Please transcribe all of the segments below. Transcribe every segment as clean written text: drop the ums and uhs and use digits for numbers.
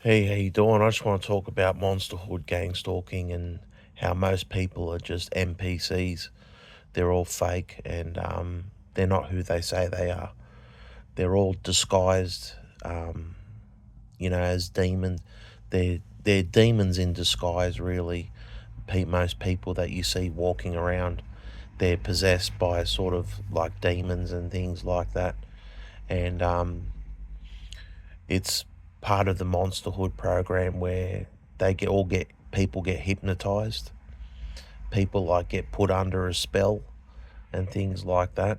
Hey, how you doing? I just want to talk about monsterhood gang stalking and how most people are just NPCs. They're all fake and they're not who they say they are. They're all disguised, um, as demons. They're demons in disguise, really. Most people that you see walking around, they're possessed by sort of like demons and things like that. And it's part of the Monsterhood program where they get people get hypnotized. People like get put under a spell and things like that,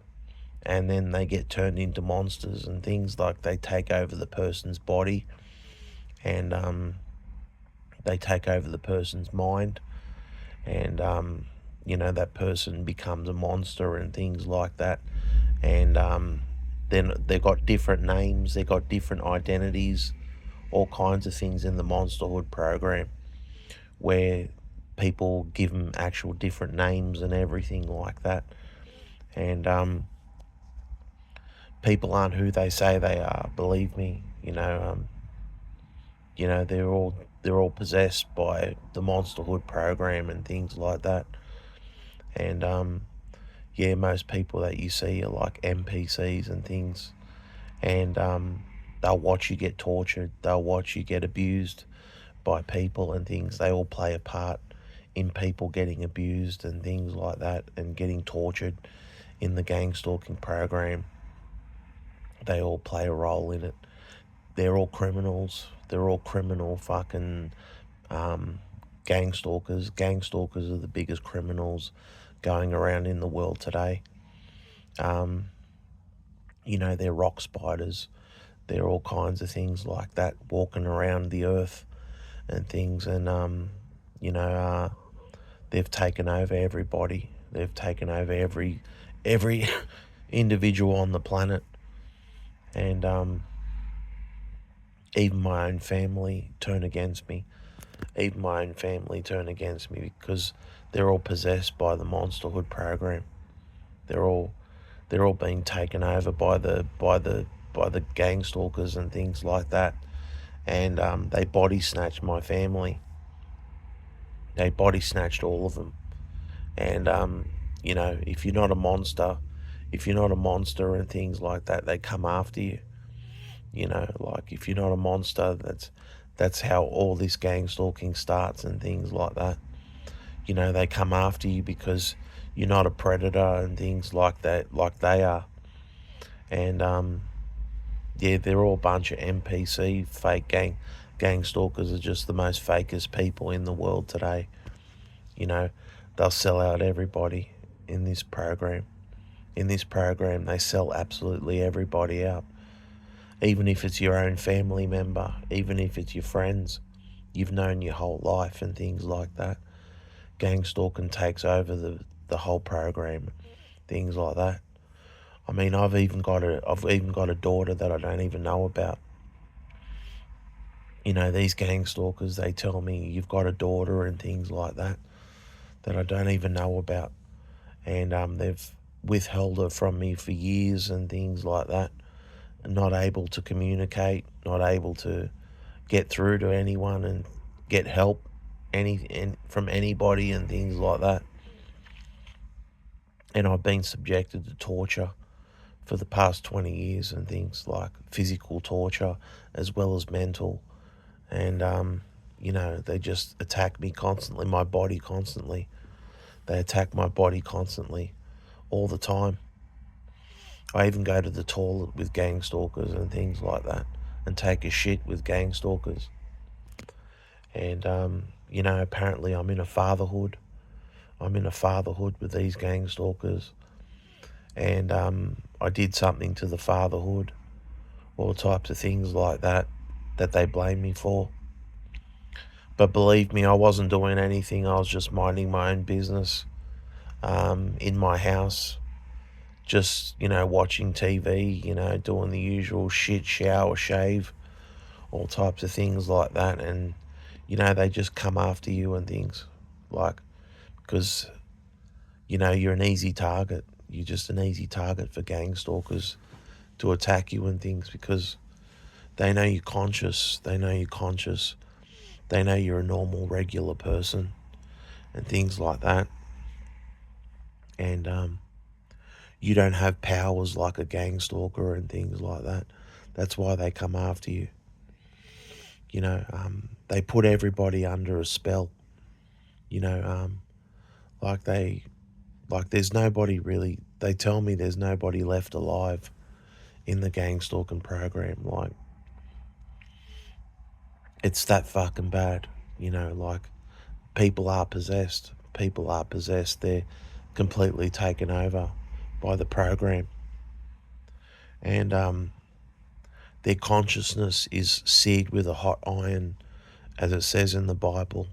and then they get turned into monsters and things like they take over the person's body and they take over the person's mind and that person becomes a monster and things like that. And then they've got different names, they've got different identities, all kinds of things in the Monsterhood program where people give them actual different names and everything like that. And people aren't who they say they are. Believe me, they're all possessed by the Monsterhood program and things like that. And yeah, most people that you see are like NPCs and things. And they'll watch you get tortured. They'll watch you get abused by people and things. They all play a part in people getting abused and things like that and getting tortured in the gang stalking program. They all play a role in it. They're all criminals. They're all criminal fucking um, gang stalkers. Gang stalkers are the biggest criminals going around in the world today. Um, they're rock spiders. They're all kinds of things like that walking around the earth and things. And, you know, uh, they've taken over everybody. They've taken over every individual on the planet, and even my own family turn against me. Even my own family turn against me because they're all possessed by the Monsterhood program. They're all they're all being taken over by the gang stalkers and things like that, and they body snatched my family. They body snatched all of them, and if you're not a monster, if you're not a monster and things like that, they come after you. Like if you're not a monster, that's how all this gang stalking starts and things like that. They come after you because you're not a predator and things like that, like they are. And yeah, they're all a bunch of NPC fake gang stalkers are just the most fakest people in the world today. You know, they'll sell out everybody in this program. In this program, they sell absolutely everybody out. Even if it's your own family member, even if it's your friends you've known your whole life and things like that. Gang stalking takes over the whole program, things like that. I mean, I've even got a daughter that I don't even know about. These gang stalkers, they tell me you've got a daughter and things like that I don't even know about. And they've withheld her from me for years and things like that. Not able to communicate, not able to get through to anyone and get help from anybody and things like that. And I've been subjected to torture for the past 20 years and things like physical torture as well as mental. And, they just attack me constantly, my body constantly. They attack my body constantly, all the time. I even go to the toilet with gang stalkers and things like that and take a shit with gang stalkers. And, apparently I'm in a fatherhood. I'm in a fatherhood with these gang stalkers. And I did something to the fatherhood, all types of things like that they blame me for. But believe me, I wasn't doing anything. I was just minding my own business in my house, just, watching TV, doing the usual shit, shower, shave, all types of things like that. And, they just come after you and things like, because, you're an easy target. You're just an easy target for gang stalkers to attack you and things because They know you're conscious. They know you're conscious. They know you're a normal, regular person and things like that. And you don't have powers like a gang stalker and things like that. That's why they come after you. You know, they put everybody under a spell. You know, like there's nobody really. They tell me there's nobody left alive in the gang stalking program. Like, it's that fucking bad. You know, like, people are possessed. People are possessed. They're completely taken over by the program. And their consciousness is seared with a hot iron, as it says in the Bible.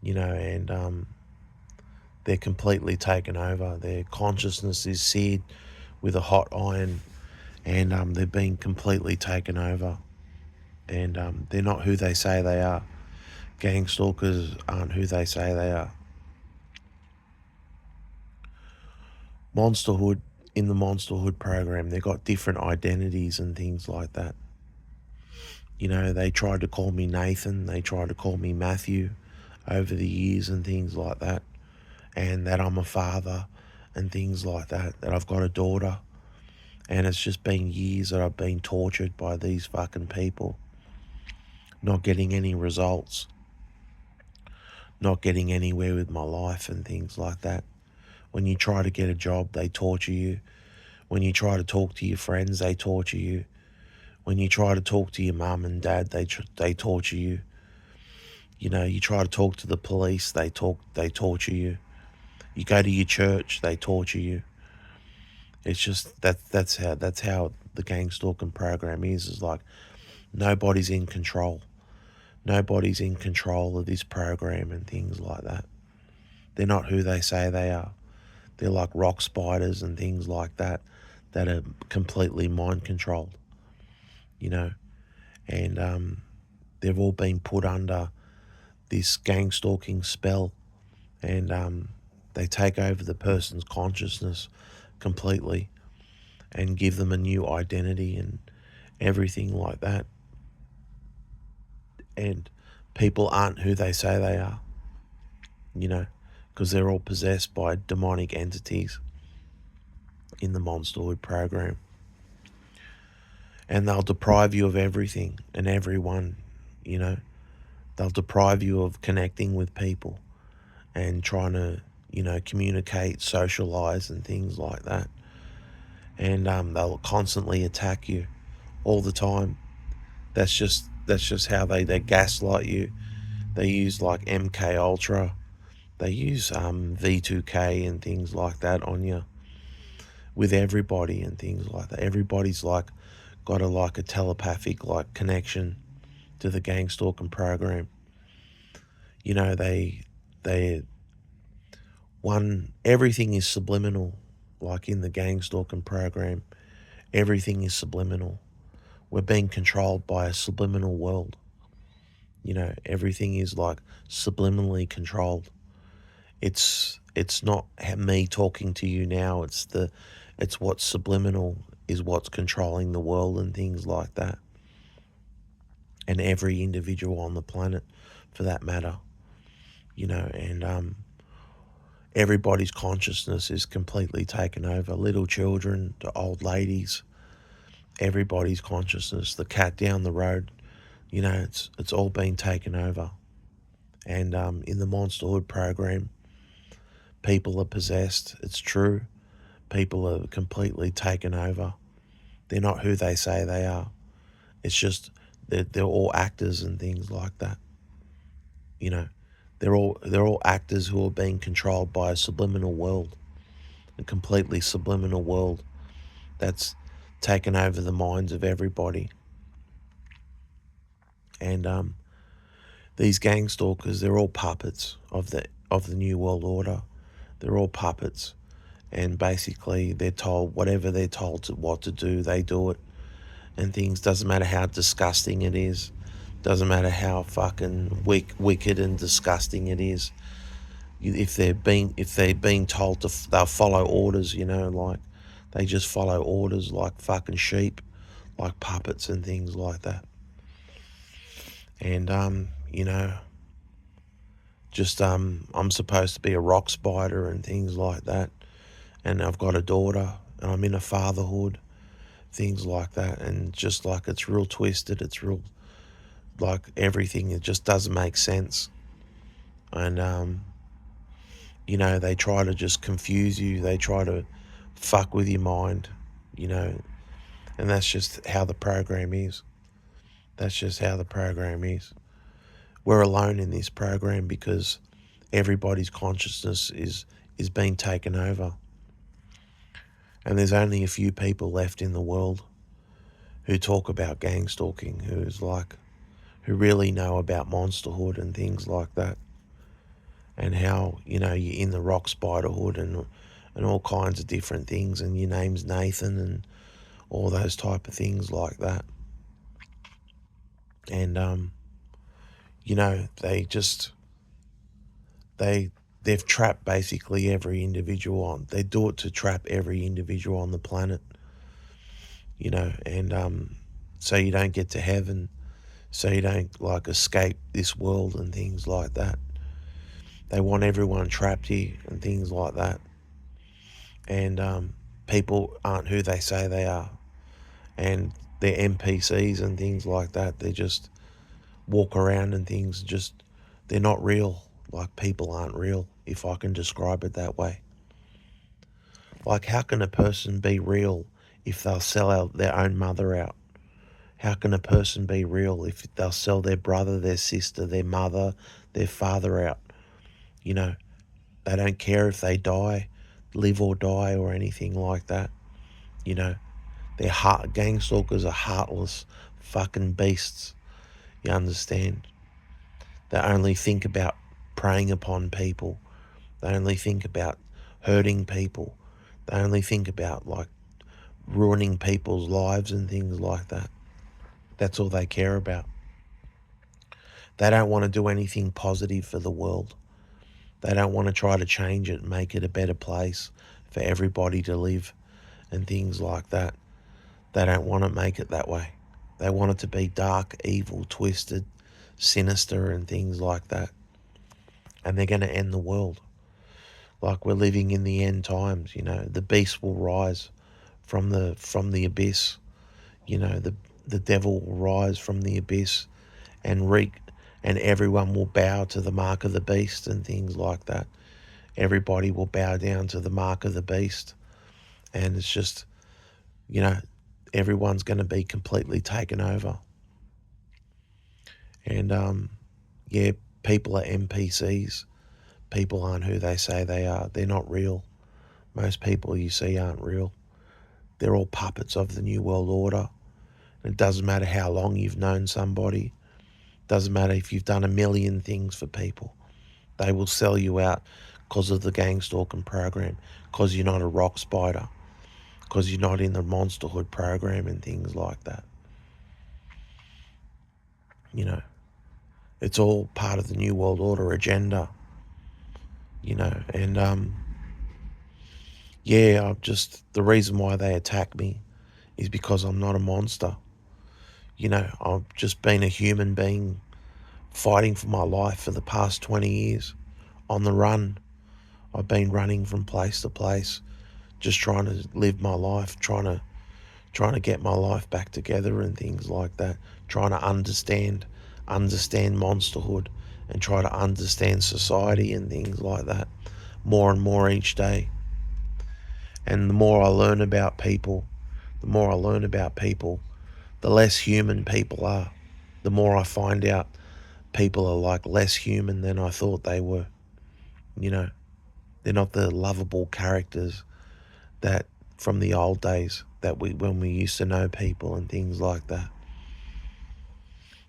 You know, and they're completely taken over. Their consciousness is seared with a hot iron, and they're being completely taken over. And they're not who they say they are. Gang stalkers aren't who they say they are. Monsterhood, in the Monsterhood program, they've got different identities and things like that. You know, they tried to call me Nathan, they tried to call me Matthew over the years and things like that, and that I'm a father and things like that, that I've got a daughter. And it's just been years that I've been tortured by these fucking people, not getting any results, not getting anywhere with my life and things like that. When you try to get a job, they torture you. When you try to talk to your friends, they torture you. When you try to talk to your mum and dad, they torture you. You know, you try to talk to the police, they torture you. You go to your church, they torture you. It's just that's how the gang stalking program is like, nobody's in control. Nobody's in control of this program and things like that. They're not who they say they are. They're like rock spiders and things like that are completely mind controlled, you know. And they've all been put under this gang stalking spell, and they take over the person's consciousness completely and give them a new identity and everything like that. And people aren't who they say they are, you know, because they're all possessed by demonic entities in the Monsterhood program. And they'll deprive you of everything and everyone, you know. They'll deprive you of connecting with people and trying to, you know, communicate, socialize and things like that. And they'll constantly attack you all the time. That's just how they gaslight you. They use like MK Ultra. They use V2K and things like that on you, with everybody and things like that. Everybody's like got a telepathic like connection to the gang stalking program. You know, everything is subliminal. Like in the gang stalking program, everything is subliminal. We're being controlled by a subliminal world. You know, everything is like subliminally controlled. It's not me talking to you now. It's what's subliminal is what's controlling the world and things like that. And every individual on the planet, for that matter, you know. And everybody's consciousness is completely taken over. Little children to old ladies, everybody's consciousness. The cat down the road, you know, it's all been taken over. And in the Monsterhood program, people are possessed. It's true. People are completely taken over. They're not who they say they are. It's just they're all actors and things like that. You know, they're all actors who are being controlled by a subliminal world, a completely subliminal world that's taken over the minds of everybody. And these gang stalkers, they're all puppets of the New World Order. They're all puppets, and basically they're told whatever they're told what to do, they do it. And things, doesn't matter how disgusting it is, doesn't matter how fucking wicked and disgusting it is. If they're being told to, they'll follow orders. You know, like they just follow orders like fucking sheep, like puppets and things like that. And just I'm supposed to be a rock spider and things like that. And I've got a daughter, and I'm in a fatherhood, things like that. And just like it's real twisted, it's real like everything. It just doesn't make sense. And they try to just confuse you. They try to fuck with your mind, you know, and that's just how the program is. That's just how the program is. We're alone in this program because everybody's consciousness is being taken over. And there's only a few people left in the world who talk about gang stalking, who really know about monsterhood and things like that. And how, you're in the rock spiderhood and all kinds of different things, and your name's Nathan and all those type of things like that. And they just they've trapped basically every individual on. They do it to trap every individual on the planet, and so you don't get to heaven, so you don't like escape this world and things like that. They want everyone trapped here and things like that. And people aren't who they say they are, and they're NPCs and things like that. They just walk around and things, just they're not real. Like, people aren't real, if I can describe it that way. Like, how can a person be real if they'll sell out their own mother out? How can a person be real if they'll sell their brother, their sister, their mother, their father out? You know, they don't care if they die, live or die, or anything like that. You know, gang stalkers are heartless fucking beasts. You understand? They only think about preying upon people. They only think about hurting people. They only think about like ruining people's lives and things like that. That's all they care about. They don't want to do anything positive for the world. They don't want to try to change it and make it a better place for everybody to live and things like that. They don't want to make it that way. They want it to be dark, evil, twisted, sinister and things like that. And they're going to end the world. Like, we're living in the end times, the beast will rise from the abyss. The devil will rise from the abyss and wreak, and everyone will bow to the mark of the beast and things like that. Everybody will bow down to the mark of the beast, and it's just, everyone's going to be completely taken over. And yeah, people are NPCs. People aren't who they say they are. They're not real. Most people you see aren't real. They're all puppets of the New World Order. It doesn't matter how long you've known somebody. It doesn't matter if you've done a million things for people. They will sell you out because of the gang stalking program, because you're not a rock spider, because you're not in the monsterhood program and things like that. It's all part of the New World Order agenda, and yeah, the reason why they attack me is because I'm not a monster. I've just been a human being fighting for my life for the past 20 years on the run. I've been running from place to place, just trying to live my life, trying to get my life back together and things like that, trying to understand monsterhood and try to understand society and things like that more and more each day. And the more I learn about people, the less human people are. The more I find out people are like less human than I thought they were. They're not the lovable characters that from the old days that when we used to know people and things like that.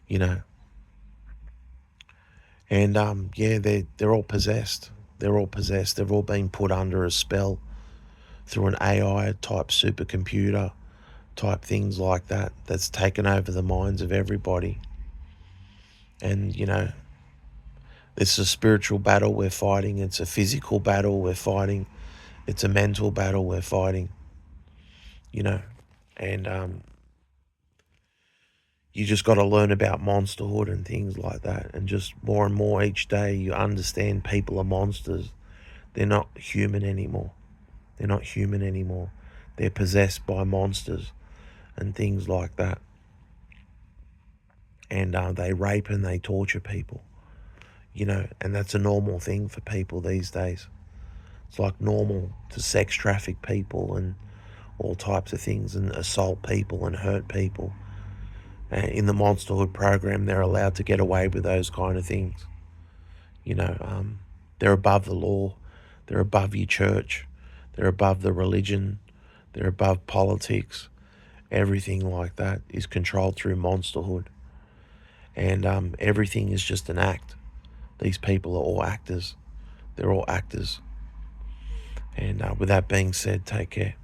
you know. And yeah, they're all possessed. They're all possessed. They've all been put under a spell through an AI type supercomputer type things like that. That's taken over the minds of everybody. And it's a spiritual battle we're fighting. It's a physical battle we're fighting. It's a mental battle we're fighting. And You just got to learn about monsterhood and things like that. And just more and more each day, you understand people are monsters. They're not human anymore. They're not human anymore. They're possessed by monsters and things like that. And they rape and they torture people, and that's a normal thing for people these days. It's like normal to sex traffic people and all types of things and assault people and hurt people. In the Monsterhood program, they're allowed to get away with those kind of things. They're above the law. They're above your church. They're above the religion. They're above politics. Everything like that is controlled through Monsterhood. And everything is just an act. These people are all actors. They're all actors. And with that being said, take care.